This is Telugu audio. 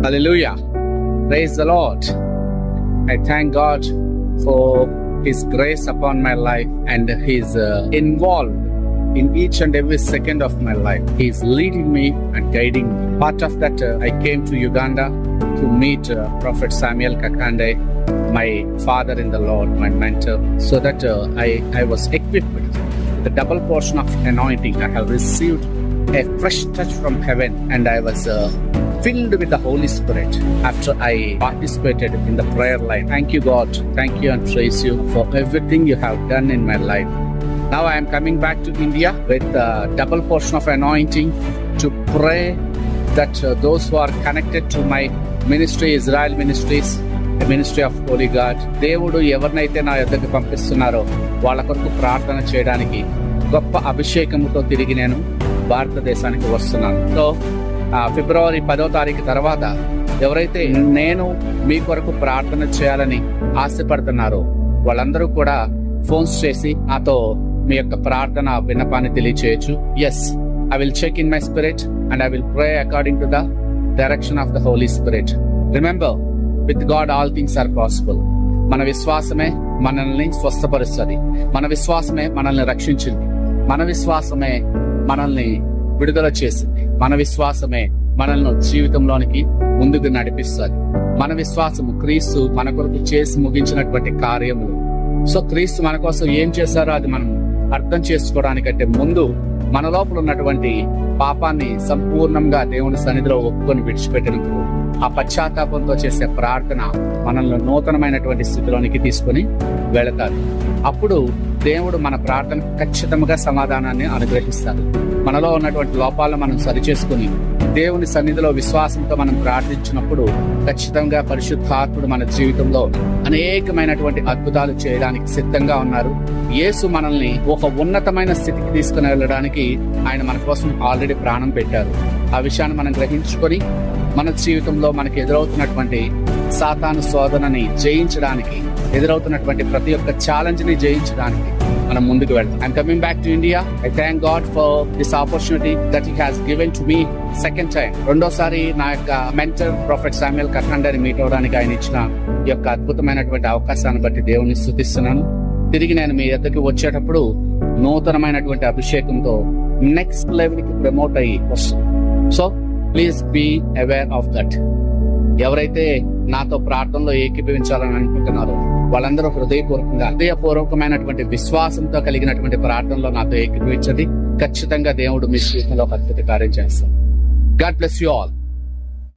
Hallelujah. Praise the Lord. I thank God for His grace upon my life, and He's involved in each and every second of my life. He's leading me and guiding me. Part of that, I came to Uganda to meet Prophet Samuel Kakande, my father in the Lord, my mentor, so that I was equipped with the double portion of anointing. I have received a fresh touch from heaven, and I was filled with the Holy Spirit after I participated in the prayer line. Thank you, God. Thank you and praise you for everything you have done in my life. Now I am coming back to India with a double portion of anointing to pray that those who are connected to my ministry, Israel Ministries, the Ministry of Holy God, దేవుడు ఎవరినైతే నా యొద్దకు పంపిస్తున్నారో వాళ్ళ కొరకు ప్రార్థన చేయడానికి గొప్ప అభిషేకముతో తిరిగి నేను భారతదేశానికి వస్తున్నాను. సో ఫిబ్రవరి 10వ తారీఖు తర్వాత ఎవరైతే నేను మీ కొరకు ప్రార్థన చేయాలని ఆశపడుతున్నారో వాళ్ళందరూ కూడా ఫోన్స్ చేసి నాతో మీ యొక్క ప్రార్థన విన్నపాన్ని తెలియచేయచ్చు. Yes, I will check in my spirit and I will pray according to the direction of the Holy Spirit. Remember, with God all things are possible. మన విశ్వాసమే మనల్ని స్వస్థపరుస్తుంది. మన విశ్వాసమే మనల్ని రక్షించింది. మన విశ్వాసమే మనల్ని విడుదల చేసింది. మన విశ్వాసమే మనల్ని జీవితంలోనికి ముందుకు నడిపిస్తుంది. మన విశ్వాసము క్రీస్తు మన కొరకు చేసి ముగించినటువంటి కార్యములు. సో క్రీస్తు మన కోసం ఏం చేశారో అది మనం అర్థం చేసుకోవడానికంటే ముందు మన లోపల ఉన్నటువంటి పాపాన్ని సంపూర్ణంగా దేవుని సన్నిధిలో ఒప్పుకొని విడిచిపెట్టినప్పుడు ఆ పశ్చాత్తాపంతో చేసే ప్రార్థన మనల్ని నూతనమైనటువంటి స్థితిలోనికి తీసుకుని వెళతారు. అప్పుడు దేవుడు మన ప్రార్థనకు ఖచ్చితంగా సమాధానాన్ని అనుగ్రహిస్తాడు. మనలో ఉన్నటువంటి లోపాలను మనం సరిచేసుకుని దేవుని సన్నిధిలో విశ్వాసంతో మనం ప్రార్థించినప్పుడు ఖచ్చితంగా పరిశుద్ధాత్ముడు మన జీవితంలో అనేకమైనటువంటి అద్భుతాలు చేయడానికి సిద్ధంగా ఉన్నారు. యేసు మనల్ని ఒక ఉన్నతమైన స్థితికి తీసుకుని వెళ్ళడానికి ఆయన మన కోసం ఆల్రెడీ ప్రాణం పెట్టారు. ఆ విషయాన్ని మనం గ్రహించుకొని మన జీవితంలో మనకి ఎదురవుతున్నటువంటి సాతాను శోధనని జయించడానికి, ఎదురవుతున్నటువంటి ప్రతి ఒక్క ఛాలెంజ్ ని జయించడానికి మనం ముందుకు వెళ్తాం. I'm coming back to India. I thank God for this opportunity that he has given to me second time. రెండోసారి నా యొక్క మెంటర్ ప్రొఫెట్ శామ్యూయల్ కకండని మీట్ అవడానికి ఆయన ఇచ్చిన ఈ యొక్క అద్భుతమైనటువంటి అవకాశాన్ని బట్టి దేవుని స్తుతిస్తున్నాను. తిరిగి నేను మీ ఎద్దకు వచ్చేటప్పుడు నూతనమైనటువంటి అభిషేకంతో నెక్స్ట్ లెవెల్ కి ప్రమోట్ అయ్యి వస్తుంది. So please be aware of that. ఎవరైతే నాతో ప్రార్థనలో ఏకీభవించాలని అనుకుంటున్నారో వాళ్ళందరూ హృదయపూర్వకమైనటువంటి విశ్వాసంతో కలిగినటువంటి ప్రార్థనలో నాతో ఏకీభవించండి. ఖచ్చితంగా దేవుడు మీ జీవితంలో అద్భుత కార్యం చేస్తాడు. God bless you all.